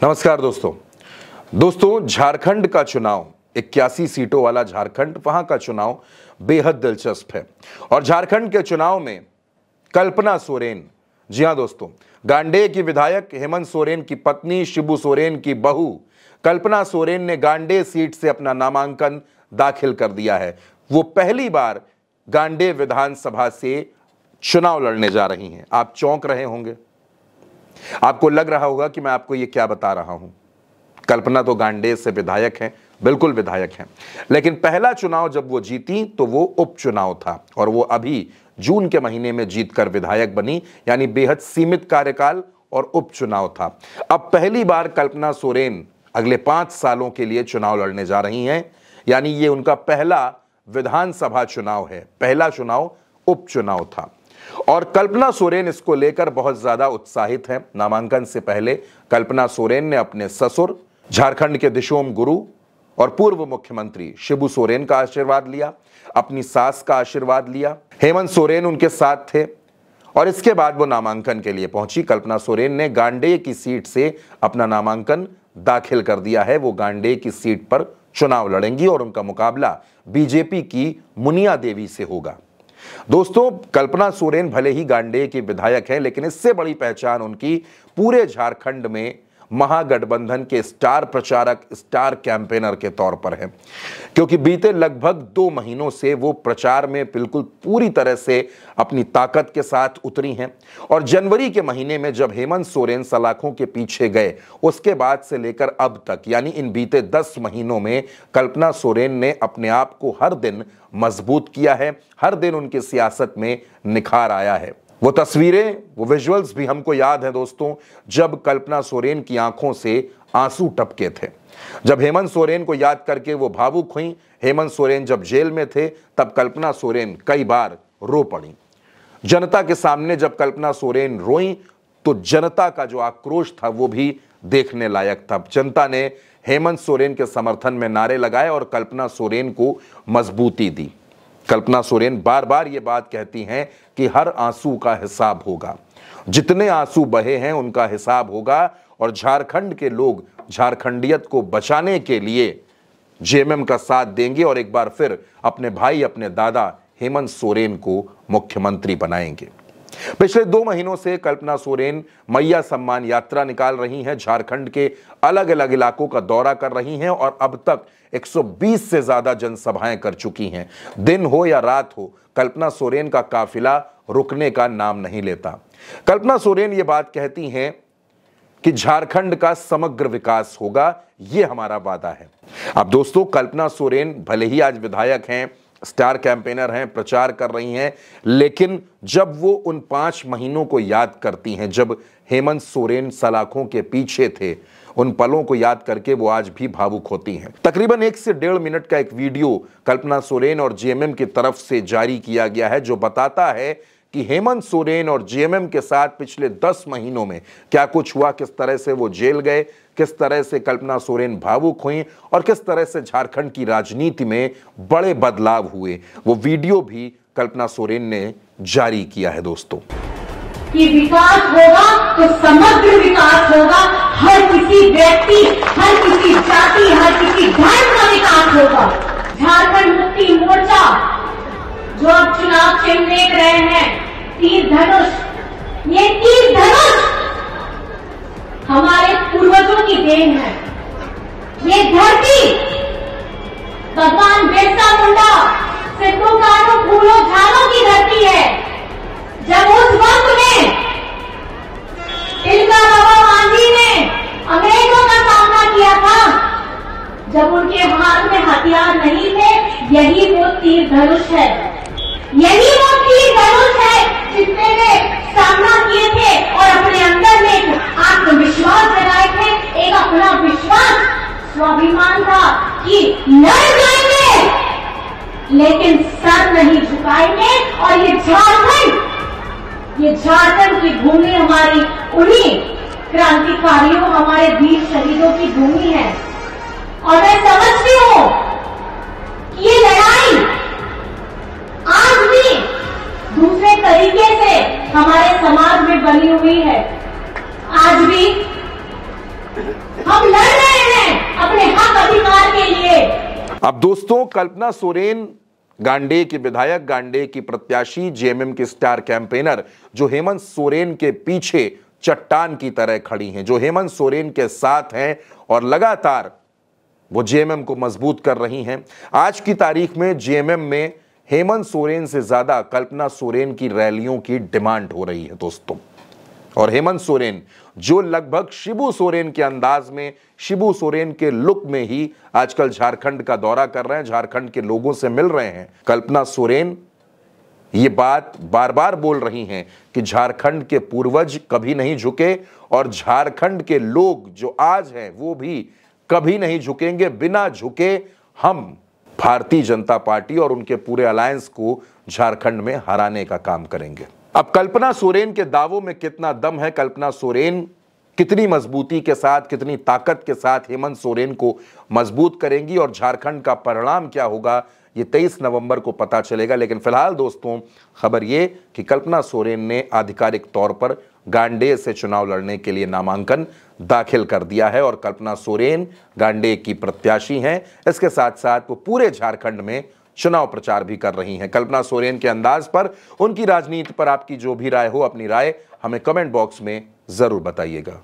नमस्कार दोस्तों झारखंड का चुनाव 81 सीटों वाला झारखंड, वहां का चुनाव बेहद दिलचस्प है। और झारखंड के चुनाव में कल्पना सोरेन, जी हां दोस्तों, गांडेय की विधायक हेमंत सोरेन की पत्नी, शिबू सोरेन की बहू कल्पना सोरेन ने गांडेय सीट से अपना नामांकन दाखिल कर दिया है। वो पहली बार गांडेय विधानसभा से चुनाव लड़ने जा रही हैं। आप चौंक रहे होंगे, आपको लग रहा होगा कि मैं आपको ये क्या बता रहा हूं। कल्पना तो गांडेय से विधायक हैं, बिल्कुल विधायक हैं, लेकिन पहला चुनाव जब वो जीती तो वो उपचुनाव था और वो अभी जून के महीने में जीतकर विधायक बनी, यानी बेहद सीमित कार्यकाल और उपचुनाव था। अब पहली बार कल्पना सोरेन अगले 5 सालों के लिए चुनाव लड़ने जा रही हैं, यानी ये उनका पहला विधानसभा चुनाव है। पहला चुनाव उपचुनाव था और कल्पना सोरेन इसको लेकर बहुत ज्यादा उत्साहित हैं। नामांकन से पहले कल्पना सोरेन ने अपने ससुर, झारखंड के दिशोम गुरु और पूर्व मुख्यमंत्री शिबू सोरेन का आशीर्वाद लिया, अपनी सास का आशीर्वाद लिया। हेमंत सोरेन उनके साथ थे और इसके बाद वो नामांकन के लिए पहुंची। कल्पना सोरेन ने गांडेय की सीट से अपना नामांकन दाखिल कर दिया है। वो गांडेय की सीट पर चुनाव लड़ेंगी और उनका मुकाबला बीजेपी की मुनिया देवी से होगा। दोस्तों, कल्पना सोरेन भले ही गांडेय की विधायक है, लेकिन इससे बड़ी पहचान उनकी पूरे झारखंड में महागठबंधन के स्टार प्रचारक, स्टार कैंपेनर के तौर पर है, क्योंकि बीते लगभग 2 महीनों से वो प्रचार में बिल्कुल पूरी तरह से अपनी ताकत के साथ उतरी हैं। और जनवरी के महीने में जब हेमंत सोरेन सलाखों के पीछे गए, उसके बाद से लेकर अब तक, यानी इन बीते 10 महीनों में कल्पना सोरेन ने अपने आप को हर दिन मजबूत किया है। हर दिन उनकी सियासत में निखार आया है। वो तस्वीरें, वो विजुअल्स भी हमको याद है दोस्तों, जब कल्पना सोरेन की आंखों से आंसू टपके थे, जब हेमंत सोरेन को याद करके वो भावुक हुई। हेमंत सोरेन जब जेल में थे तब कल्पना सोरेन कई बार रो पड़ी। जनता के सामने जब कल्पना सोरेन रोई तो जनता का जो आक्रोश था वो भी देखने लायक था। जनता ने हेमंत सोरेन के समर्थन में नारे लगाए और कल्पना सोरेन को मजबूती दी। कल्पना सोरेन बार बार ये बात कहती हैं कि हर आंसू का हिसाब होगा, जितने आंसू बहे हैं उनका हिसाब होगा और झारखंड के लोग झारखंडियत को बचाने के लिए जेएमएम का साथ देंगे और एक बार फिर अपने भाई, अपने दादा हेमंत सोरेन को मुख्यमंत्री बनाएंगे। पिछले 2 महीनों से कल्पना सोरेन मैया सम्मान यात्रा निकाल रही हैं, झारखंड के अलग अलग इलाकों का दौरा कर रही हैं और अब तक 120 से ज्यादा जनसभाएं कर चुकी हैं। दिन हो या रात हो, कल्पना सोरेन का काफिला रुकने का नाम नहीं लेता। कल्पना सोरेन ये बात कहती हैं कि झारखंड का समग्र विकास होगा, ये हमारा वादा है। अब दोस्तों, कल्पना सोरेन भले ही आज विधायक हैं, स्टार कैंपेनर हैं, प्रचार कर रही हैं, लेकिन जब वो उन 5 महीनों को याद करती हैं जब हेमंत सोरेन सलाखों के पीछे थे, उन पलों को याद करके वो आज भी भावुक होती हैं। तकरीबन 1 से 1.5 मिनट का एक वीडियो कल्पना सोरेन और जेएमएम की तरफ से जारी किया गया है, जो बताता है कि हेमंत सोरेन और जेएमएम के साथ पिछले 10 महीनों में क्या कुछ हुआ, किस तरह से वो जेल गए, किस तरह से कल्पना सोरेन भावुक हुई और किस तरह से झारखंड की राजनीति में बड़े बदलाव हुए। वो वीडियो भी कल्पना सोरेन ने जारी किया है दोस्तों। कि विकास होगा तो समग्र विकास होगा, हर किसी व्यक्ति, हर किसी जाति, हर किसी धर्म का विकास होगा। झारखंड मुक्ति मोर्चा जो अब चुनाव चिन्ह देख रहे हैं, तीर धनुष, ये तीर धनुष हमारे पूर्वजों की देन है। ये धरती भगवान बिरसा मुंडा, सिद्धू कानू, फूलों झालों की धरती है। जब उस वक्त में तिलका बाबा मांझी ने अंग्रेजों का सामना किया था, जब उनके हाथ में हथियार नहीं थे, यही वो तीर धनुष है, यही वो तीर धनुष है जिसने वे सामना किए थे और अपने अंदर में एक आत्मविश्वास जगाए थे, एक अपना विश्वास, स्वाभिमान था कि लड़ जाएंगे लेकिन सर नहीं झुकाएंगे। और ये झारखंड की भूमि हमारी उन्हीं क्रांतिकारियों, हमारे वीर शहीदों की भूमि है। और मैं समझती हूं कि ये लड़ाई आज भी दूसरे तरीके से हमारे समाज में बनी हुई है। आज भी हम लड़ रहे हैं अपने हक अधिकार के लिए। अब दोस्तों, कल्पना सोरेन गांडे की विधायक, गांडे की प्रत्याशी, जेएमएम की स्टार कैंपेनर, जो हेमंत सोरेन के पीछे चट्टान की तरह खड़ी हैं, जो हेमंत सोरेन के साथ हैं और लगातार वो जेएमएम को मजबूत कर रही हैं। आज की तारीख में जेएमएम में हेमंत सोरेन से ज्यादा कल्पना सोरेन की रैलियों की डिमांड हो रही है दोस्तों। और हेमंत सोरेन जो लगभग शिबू सोरेन के अंदाज में, शिबू सोरेन के लुक में ही आजकल झारखंड का दौरा कर रहे हैं, झारखंड के लोगों से मिल रहे हैं। कल्पना सोरेन ये बात बार बार बोल रही हैं कि झारखंड के पूर्वज कभी नहीं झुके और झारखंड के लोग जो आज हैं वो भी कभी नहीं झुकेंगे। बिना झुके हम भारतीय जनता पार्टी और उनके पूरे अलायंस को झारखंड में हराने का काम करेंगे। अब कल्पना सोरेन के दावों में कितना दम है, कल्पना सोरेन कितनी मजबूती के साथ, कितनी ताकत के साथ हेमंत सोरेन को मजबूत करेंगी और झारखंड का परिणाम क्या होगा, ये 23 नवंबर को पता चलेगा। लेकिन फिलहाल दोस्तों, खबर ये कि कल्पना सोरेन ने आधिकारिक तौर पर गांडे से चुनाव लड़ने के लिए नामांकन दाखिल कर दिया है और कल्पना सोरेन गांडे की प्रत्याशी हैं। इसके साथ साथ वो पूरे झारखंड में चुनाव प्रचार भी कर रही हैं। कल्पना सोरेन के अंदाज पर, उनकी राजनीति पर आपकी जो भी राय हो, अपनी राय हमें कमेंट बॉक्स में जरूर बताइएगा।